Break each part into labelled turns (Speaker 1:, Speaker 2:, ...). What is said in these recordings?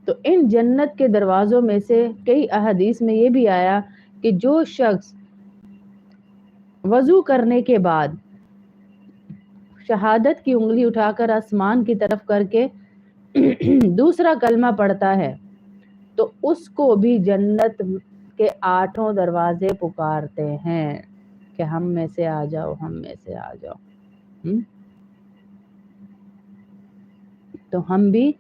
Speaker 1: تو ان جنت کے دروازوں میں سے کئی احادیث میں یہ بھی آیا کہ جو شخص وضو کرنے کے بعد شہادت کی انگلی اٹھا کر آسمان کی طرف کر کے دوسرا کلمہ پڑھتا ہے تو اس کو بھی جنت کے 8 دروازے پکارتے ہیں کہ ہم میں سے آ جاؤ، ہم میں سے آ جاؤ۔ تو ہم بھی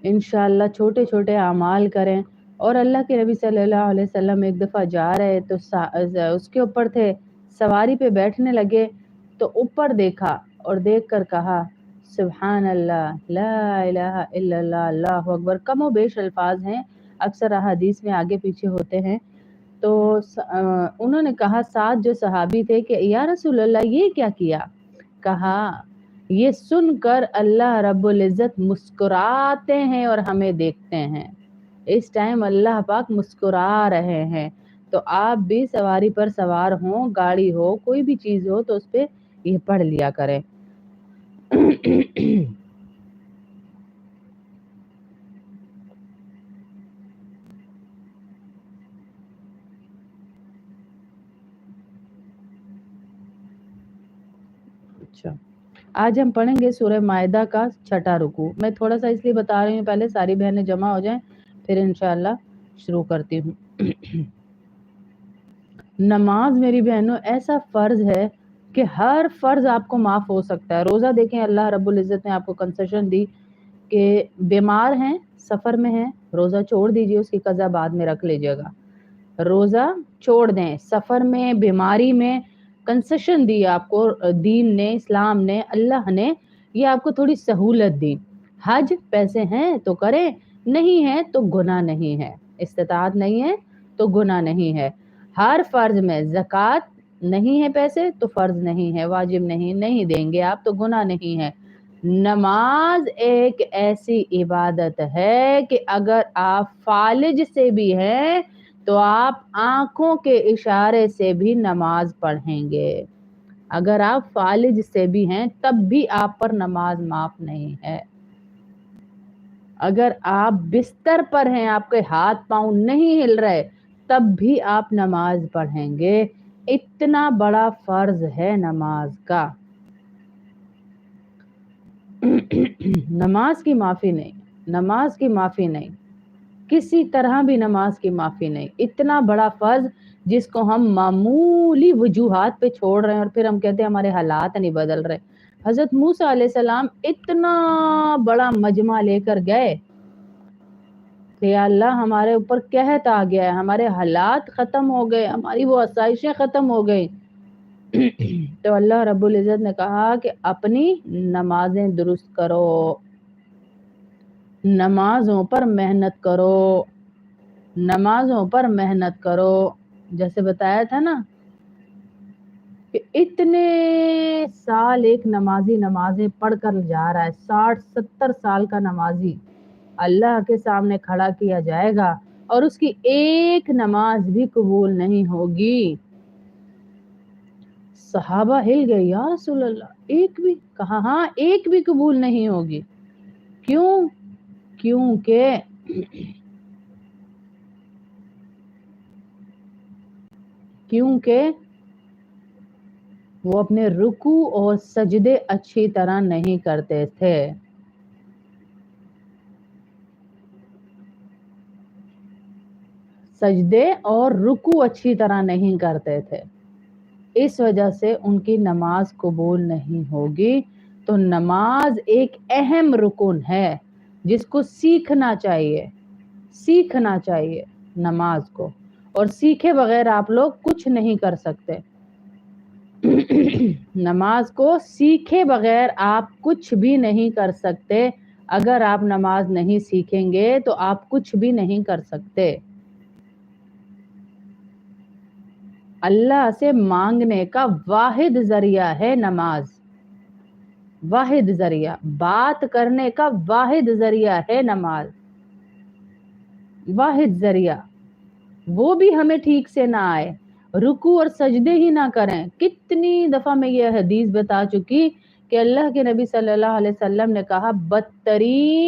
Speaker 1: انشاءاللہ چھوٹے چھوٹے اعمال کریں۔ اور اللہ کے نبی صلی اللہ علیہ وسلم ایک دفعہ جا رہے تو اس کے اوپر تھے، سواری پہ بیٹھنے لگے تو اوپر دیکھا اور دیکھ کر کہا سبحان اللہ، لا الہ الا اللہ، اللہ اکبر۔ کم و بیش الفاظ ہیں، اکثر احادیث میں آگے پیچھے ہوتے ہیں۔ تو انہوں نے کہا ساتھ جو صحابی تھے کہ یا رسول اللہ یہ کیا کیا؟ کہا یہ سن کر اللہ رب العزت مسکراتے ہیں اور ہمیں دیکھتے ہیں، اس ٹائم اللہ پاک مسکرا رہے ہیں۔ تو آپ بھی سواری پر سوار ہوں، گاڑی ہو، کوئی بھی چیز ہو تو اس پہ یہ پڑھ لیا کریں۔ اچھا، آج ہم پڑھیں گے سورہ مائدہ کا 6واں رکوع۔ میں تھوڑا سا اس لیے بتا رہی ہوں، پہلے ساری بہنیں جمع ہو جائیں پھر انشاءاللہ شروع کرتی ہوں۔ نماز میری بہنوں ایسا فرض ہے کہ ہر فرض آپ کو معاف ہو سکتا ہے۔ روزہ دیکھیں، اللہ رب العزت نے آپ کو کنسیشن دی کہ بیمار ہیں، سفر میں ہیں، روزہ چھوڑ دیجئے، اس کی قضا بعد میں رکھ لیجئے گا۔ روزہ چھوڑ دیں، سفر میں، بیماری میں کنسیشن دی آپ کو دین نے، اسلام نے، اللہ نے، یہ آپ کو تھوڑی سہولت دی۔ حج پیسے ہیں تو کریں، نہیں ہے تو گناہ نہیں ہے، استطاعت نہیں ہے تو گناہ نہیں ہے۔ ہر فرض میں زکوٰۃ نہیں ہے، پیسے تو فرض نہیں ہے، واجب نہیں دیں گے آپ تو گناہ نہیں ہے۔ نماز ایک ایسی عبادت ہے کہ اگر آپ فالج سے بھی ہیں تو آپ آنکھوں کے اشارے سے بھی نماز پڑھیں گے۔ اگر آپ فالج سے بھی ہیں تب بھی آپ پر نماز معاف نہیں ہے۔ اگر آپ بستر پر ہیں، آپ کے ہاتھ پاؤں نہیں ہل رہے، تب بھی آپ نماز پڑھیں گے۔ اتنا بڑا فرض ہے نماز کا۔ نماز کی معافی نہیں، نماز کی معافی نہیں، کسی طرح بھی نماز کی معافی نہیں۔ اتنا بڑا فرض جس کو ہم معمولی وجوہات پہ چھوڑ رہے ہیں اور پھر ہم کہتے ہیں ہمارے حالات نہیں بدل رہے۔ حضرت موسیٰ علیہ السلام اتنا بڑا مجمع لے کر گئے کہ یا اللہ ہمارے اوپر قحط آ گیا ہے، ہمارے حالات ختم ہو گئے، ہماری وہ آسائشیں ختم ہو گئی۔ تو اللہ رب العزت نے کہا کہ اپنی نمازیں درست کرو، نمازوں پر محنت کرو، نمازوں پر محنت کرو۔ جیسے بتایا تھا نا کہ اتنے سال ایک نمازی نمازیں پڑھ کر جا رہا ہے، 60-70 سال کا نمازی اللہ کے سامنے کھڑا کیا جائے گا اور اس کی ایک نماز بھی قبول نہیں ہوگی۔ صحابہ ہل گئے، یا رسول اللہ ایک بھی؟ کہا ہاں ایک بھی قبول نہیں ہوگی۔ کیوں؟ کیونکہ وہ اپنے رکوع اور سجدے اچھی طرح نہیں کرتے تھے۔ سجدے اور رکوع اچھی طرح نہیں کرتے تھے، اس وجہ سے ان کی نماز قبول نہیں ہوگی۔ تو نماز ایک اہم رکن ہے جس کو سیکھنا چاہیے نماز کو، اور سیکھے بغیر آپ لوگ کچھ نہیں کر سکتے۔ نماز کو سیکھے بغیر آپ کچھ بھی نہیں کر سکتے۔ اگر آپ نماز نہیں سیکھیں گے تو آپ کچھ بھی نہیں کر سکتے۔ اللہ سے مانگنے کا واحد ذریعہ ہے نماز، واحد ذریعہ، بات کرنے کا واحد ذریعہ ہے نماز، واحد ذریعہ۔ وہ بھی ہمیں ٹھیک سے نہ آئے، رکوع اور سجدے ہی نہ کریں۔ کتنی دفعہ میں یہ حدیث بتا چکی کہ اللہ کے نبی صلی اللہ علیہ وسلم نے کہا بدترین